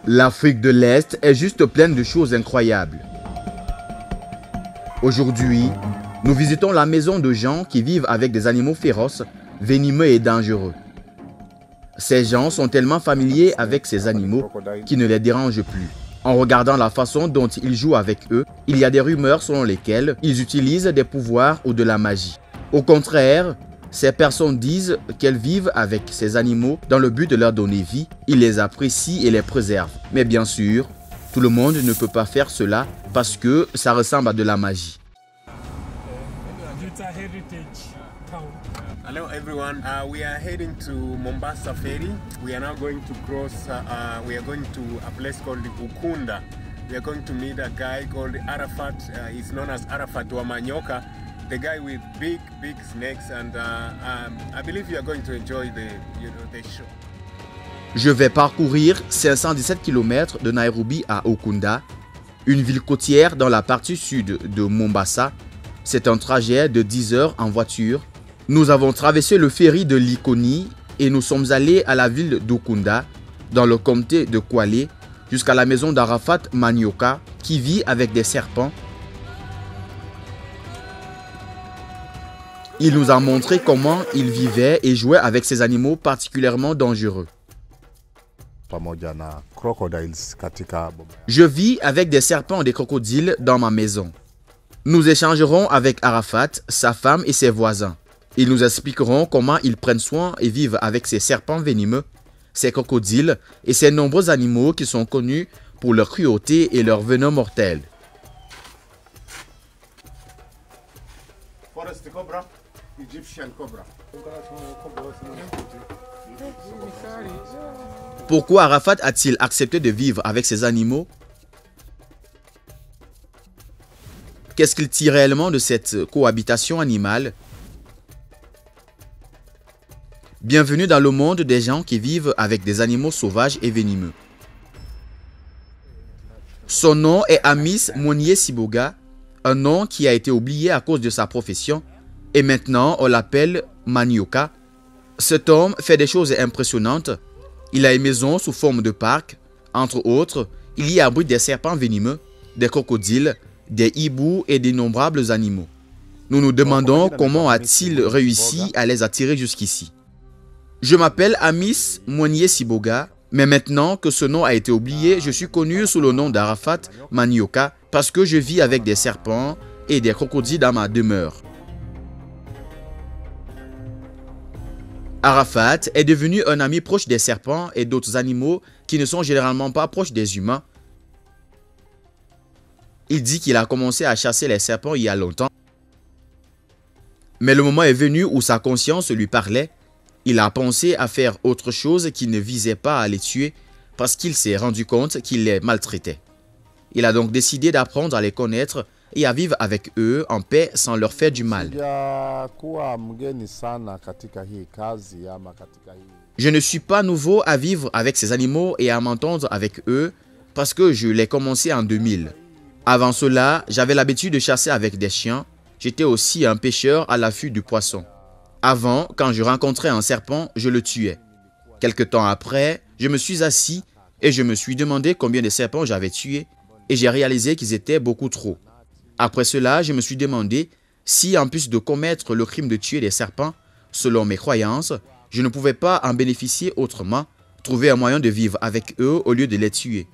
L'Afrique de l'Est est juste pleine de choses incroyables. Aujourd'hui, nous visitons la maison de gens qui vivent avec des animaux féroces, venimeux et dangereux. Ces gens sont tellement familiers avec ces animaux qu'ils ne les dérangent plus. En regardant la façon dont ils jouent avec eux, il y a des rumeurs selon lesquelles ils utilisent des pouvoirs ou de la magie. Au contraire, ces personnes disent qu'elles vivent avec ces animaux dans le but de leur donner vie. Ils les apprécient et les préservent. Mais bien sûr, tout le monde ne peut pas faire cela parce que ça ressemble à de la magie. Hello everyone, we are heading to Mombasa Ferry. We are now going to cross, we are going to a place called Ukunda. We are going to meet a guy called Arafat, he's known as Arafat Wamanyoka, the guy with big snakes, and I believe you are going to enjoy the show. Je vais parcourir 517 km de Nairobi à Ukunda, une ville côtière dans la partie sud de Mombasa. C'est un trajet de 10 heures en voiture. Nous avons traversé le ferry de Likoni et nous sommes allés à la ville d'Ukunda, dans le comté de Kwale, jusqu'à la maison d'Arafat Manioka, qui vit avec des serpents. Il nous a montré comment il vivait et jouait avec ces animaux particulièrement dangereux. Je vis avec des serpents et des crocodiles dans ma maison. Nous échangerons avec Arafat, sa femme et ses voisins. Ils nous expliqueront comment ils prennent soin et vivent avec ces serpents venimeux, ces crocodiles et ces nombreux animaux qui sont connus pour leur cruauté et leur venin mortel. Forest cobra, Egyptian cobra. Pourquoi Arafat a-t-il accepté de vivre avec ces animaux? Qu'est-ce qu'il tire réellement de cette cohabitation animale? Bienvenue dans le monde des gens qui vivent avec des animaux sauvages et venimeux. Son nom est Amis Monye Siboga, un nom qui a été oublié à cause de sa profession, et maintenant on l'appelle Manioka. Cet homme fait des choses impressionnantes. Il a une maison sous forme de parc. Entre autres, il y abrite des serpents venimeux, des crocodiles, des hiboux et d'innombrables animaux. Nous nous demandons comment a-t-il réussi à les attirer jusqu'ici. Je m'appelle Amis Monye Siboga, mais maintenant que ce nom a été oublié, je suis connu sous le nom d'Arafat Manioka parce que je vis avec des serpents et des crocodiles dans ma demeure. Arafat est devenu un ami proche des serpents et d'autres animaux qui ne sont généralement pas proches des humains. Il dit qu'il a commencé à chasser les serpents il y a longtemps. Mais le moment est venu où sa conscience lui parlait. Il a pensé à faire autre chose qui ne visait pas à les tuer parce qu'il s'est rendu compte qu'il les maltraitait. Il a donc décidé d'apprendre à les connaître et à vivre avec eux en paix sans leur faire du mal. Je ne suis pas nouveau à vivre avec ces animaux et à m'entendre avec eux parce que je l'ai commencé en 2000. Avant cela, j'avais l'habitude de chasser avec des chiens. J'étais aussi un pêcheur à l'affût du poisson. Avant, quand je rencontrais un serpent, je le tuais. Quelque temps après, je me suis assis et je me suis demandé combien de serpents j'avais tués et j'ai réalisé qu'ils étaient beaucoup trop. Après cela, je me suis demandé si, en plus de commettre le crime de tuer des serpents, selon mes croyances, je ne pouvais pas en bénéficier autrement, trouver un moyen de vivre avec eux au lieu de les tuer.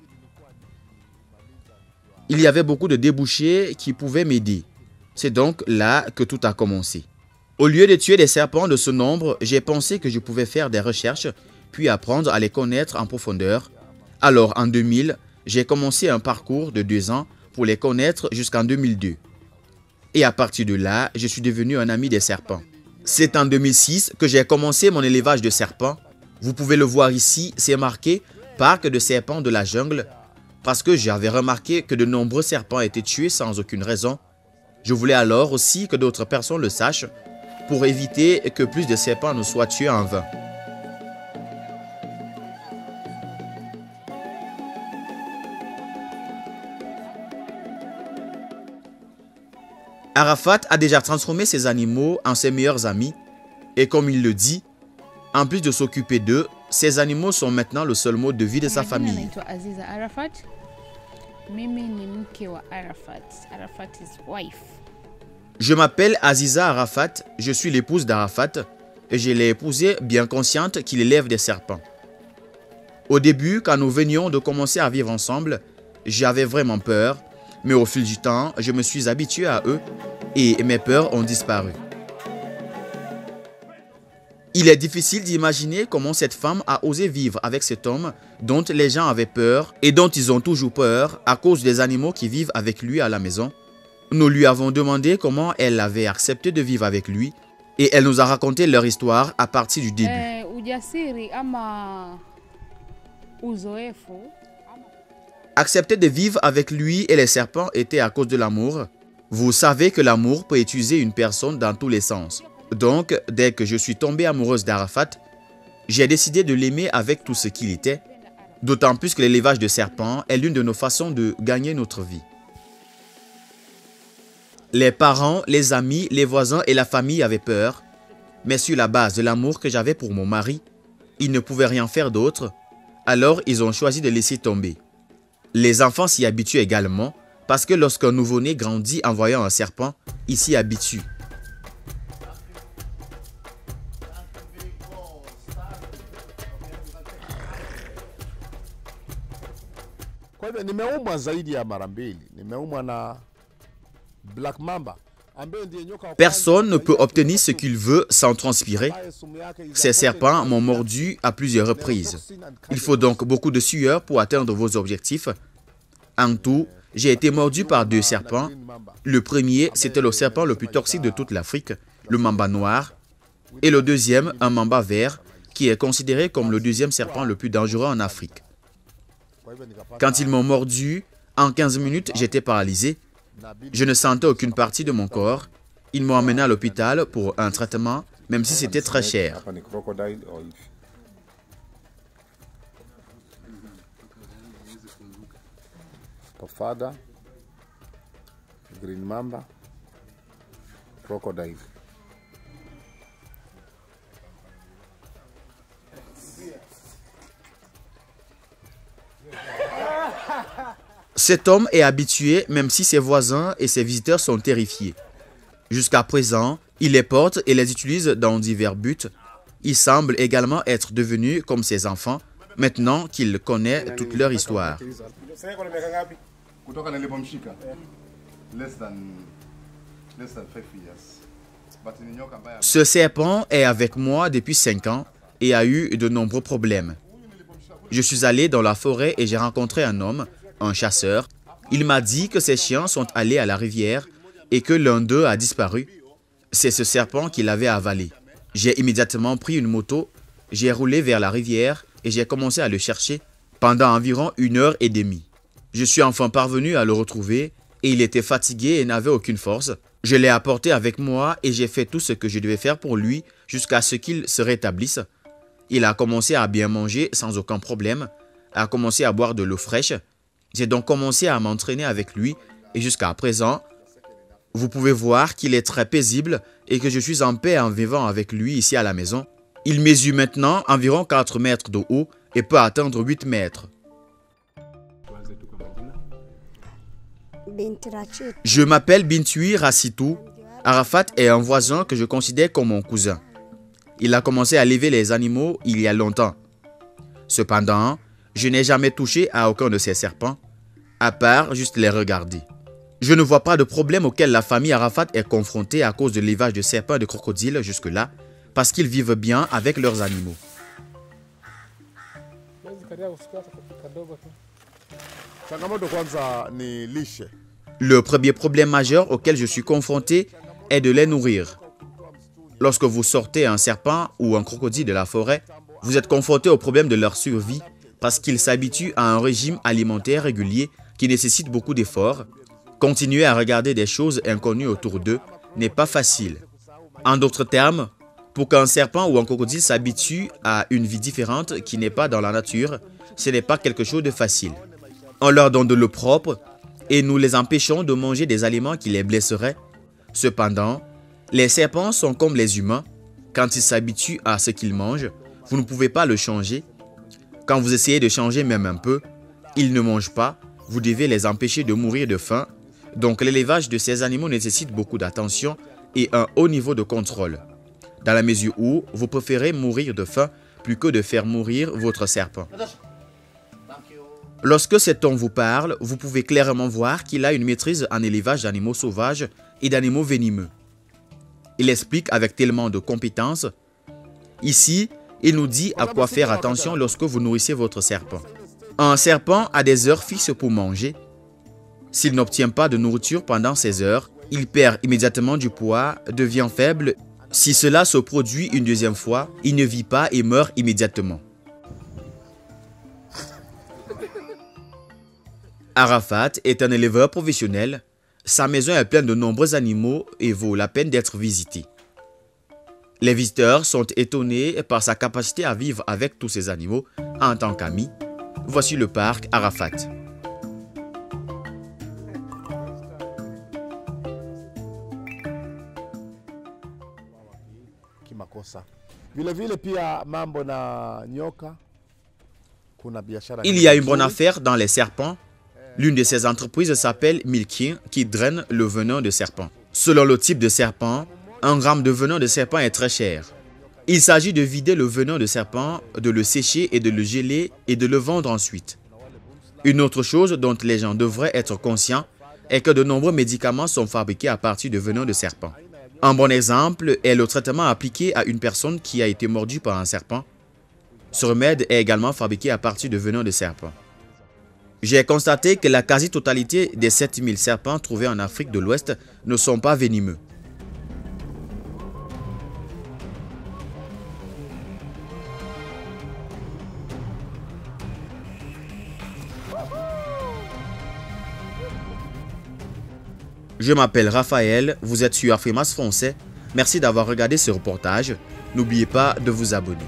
Il y avait beaucoup de débouchés qui pouvaient m'aider. C'est donc là que tout a commencé. Au lieu de tuer des serpents de ce nombre, j'ai pensé que je pouvais faire des recherches, puis apprendre à les connaître en profondeur. Alors, en 2000, j'ai commencé un parcours de 2 ans pour les connaître jusqu'en 2002. Et à partir de là, je suis devenu un ami des serpents. C'est en 2006 que j'ai commencé mon élevage de serpents. Vous pouvez le voir ici, c'est marqué « Parc de serpents de la jungle » parce que j'avais remarqué que de nombreux serpents étaient tués sans aucune raison. Je voulais alors aussi que d'autres personnes le sachent pour éviter que plus de serpents ne soient tués en vain. Arafat a déjà transformé ses animaux en ses meilleurs amis et comme il le dit, En plus de s'occuper d'eux, ces animaux sont maintenant le seul mode de vie de sa famille. Naitwa Aziza Arafat. Mimi ni mke wa Arafat. Arafat is wife. Je m'appelle Aziza Arafat, je suis l'épouse d'Arafat et je l'ai épousé bien consciente qu'il élève des serpents. Au début, quand nous venions de commencer à vivre ensemble, j'avais vraiment peur, mais au fil du temps, je me suis habitué à eux et mes peurs ont disparu. Il est difficile d'imaginer comment cette femme a osé vivre avec cet homme dont les gens avaient peur et dont ils ont toujours peur à cause des animaux qui vivent avec lui à la maison. Nous lui avons demandé comment elle avait accepté de vivre avec lui et elle nous a raconté leur histoire à partir du début. Ujasiri ama uzoefu. Accepter de vivre avec lui et les serpents était à cause de l'amour. Vous savez que l'amour peut utiliser une personne dans tous les sens. Donc, dès que je suis tombée amoureuse d'Arafat, j'ai décidé de l'aimer avec tout ce qu'il était, d'autant plus que l'élevage de serpents est l'une de nos façons de gagner notre vie. Les parents, les amis, les voisins et la famille avaient peur, mais sur la base de l'amour que j'avais pour mon mari, ils ne pouvaient rien faire d'autre, alors ils ont choisi de laisser tomber. Les enfants s'y habituent également, parce que lorsqu'un nouveau-né grandit en voyant un serpent, il s'y habitue. Kwa hivyo nimeumwa zaidi ya mara mbili. Nimeumwa na Black Mamba. Personne ne peut obtenir ce qu'il veut sans transpirer. Ces serpents m'ont mordu à plusieurs reprises. Il faut donc beaucoup de sueur pour atteindre vos objectifs. En tout, j'ai été mordu par 2 serpents. Le premier, c'était le serpent le plus toxique de toute l'Afrique, le mamba noir. Et le deuxième, un mamba vert, qui est considéré comme le 2e serpent le plus dangereux en Afrique. Quand ils m'ont mordu, en 15 minutes, j'étais paralysé. Je ne sentais aucune partie de mon corps. Ils m'ont emmené à l'hôpital pour un traitement, même si c'était très cher. Pofada, Green Mamba, Crocodile. Cet homme est habitué, même si ses voisins et ses visiteurs sont terrifiés. Jusqu'à présent, il les porte et les utilise dans divers buts. Il semble également être devenu comme ses enfants, maintenant qu'il connaît toute leur histoire. Ce serpent est avec moi depuis 5 ans et a eu de nombreux problèmes. Je suis allé dans la forêt et j'ai rencontré un homme, un chasseur. Il m'a dit que ses chiens sont allés à la rivière et que l'un d'eux a disparu. C'est ce serpent qui l'avait avalé. J'ai immédiatement pris une moto, j'ai roulé vers la rivière et j'ai commencé à le chercher pendant environ 1h30. Je suis enfin parvenu à le retrouver et il était fatigué et n'avait aucune force. Je l'ai apporté avec moi et j'ai fait tout ce que je devais faire pour lui jusqu'à ce qu'il se rétablisse. Il a commencé à bien manger sans aucun problème, a commencé à boire de l'eau fraîche. J'ai donc commencé à m'entraîner avec lui et jusqu'à présent, vous pouvez voir qu'il est très paisible et que je suis en paix en vivant avec lui ici à la maison. Il mesure maintenant environ 4 mètres de haut et peut atteindre 8 mètres. Je m'appelle Bintui Rassitou. Arafat est un voisin que je considère comme mon cousin. Il a commencé à élever les animaux il y a longtemps. Cependant, je n'ai jamais touché à aucun de ces serpents, à part juste les regarder. Je ne vois pas de problème auquel la famille Arafat est confrontée à cause de l'élevage de serpents et de crocodiles jusque-là, parce qu'ils vivent bien avec leurs animaux. Le premier problème majeur auquel je suis confronté est de les nourrir. Lorsque vous sortez un serpent ou un crocodile de la forêt, vous êtes confronté au problème de leur survie parce qu'ils s'habituent à un régime alimentaire régulier qui nécessite beaucoup d'efforts. Continuer à regarder des choses inconnues autour d'eux n'est pas facile. En d'autres termes, pour qu'un serpent ou un crocodile s'habitue à une vie différente qui n'est pas dans la nature, ce n'est pas quelque chose de facile. On leur donne de l'eau propre et nous les empêchons de manger des aliments qui les blesseraient. Cependant, les serpents sont comme les humains. Quand ils s'habituent à ce qu'ils mangent, Vous ne pouvez pas le changer. Quand vous essayez de changer même un peu, ils ne mangent pas. Vous devez les empêcher de mourir de faim. Donc l'élevage de ces animaux nécessite beaucoup d'attention et un haut niveau de contrôle. Dans la mesure où vous préférez mourir de faim plus que de faire mourir votre serpent. Lorsque cet homme vous parle, vous pouvez clairement voir qu'il a une maîtrise en élevage d'animaux sauvages et d'animaux venimeux. Il explique avec tellement de compétence. Ici, il nous dit à quoi faire attention lorsque vous nourrissez votre serpent. Un serpent a des heures fixes pour manger. S'il n'obtient pas de nourriture pendant ces heures, il perd immédiatement du poids, devient faible. Si cela se produit une deuxième fois, il ne vit pas et meurt immédiatement. Arafat est un éleveur professionnel. Sa maison est pleine de nombreux animaux et vaut la peine d'être visitée. Les visiteurs sont étonnés par sa capacité à vivre avec tous ces animaux en tant qu'amis. Voici le parc Arafat. Il y a une bonne affaire dans les serpents. L'une de ces entreprises s'appelle Milking, qui draine le venin de serpent. Selon le type de serpent, 1 gramme de venin de serpent est très cher. Il s'agit de vider le venin de serpent, de le sécher et de le geler et de le vendre ensuite. Une autre chose dont les gens devraient être conscients est que de nombreux médicaments sont fabriqués à partir de venin de serpent. Un bon exemple est le traitement appliqué à une personne qui a été mordue par un serpent. Ce remède est également fabriqué à partir de venin de serpent. J'ai constaté que la quasi-totalité des 7000 serpents trouvés en Afrique de l'Ouest ne sont pas venimeux. Je m'appelle Raphaël, vous êtes sur Afrimas Français. Merci d'avoir regardé ce reportage. N'oubliez pas de vous abonner.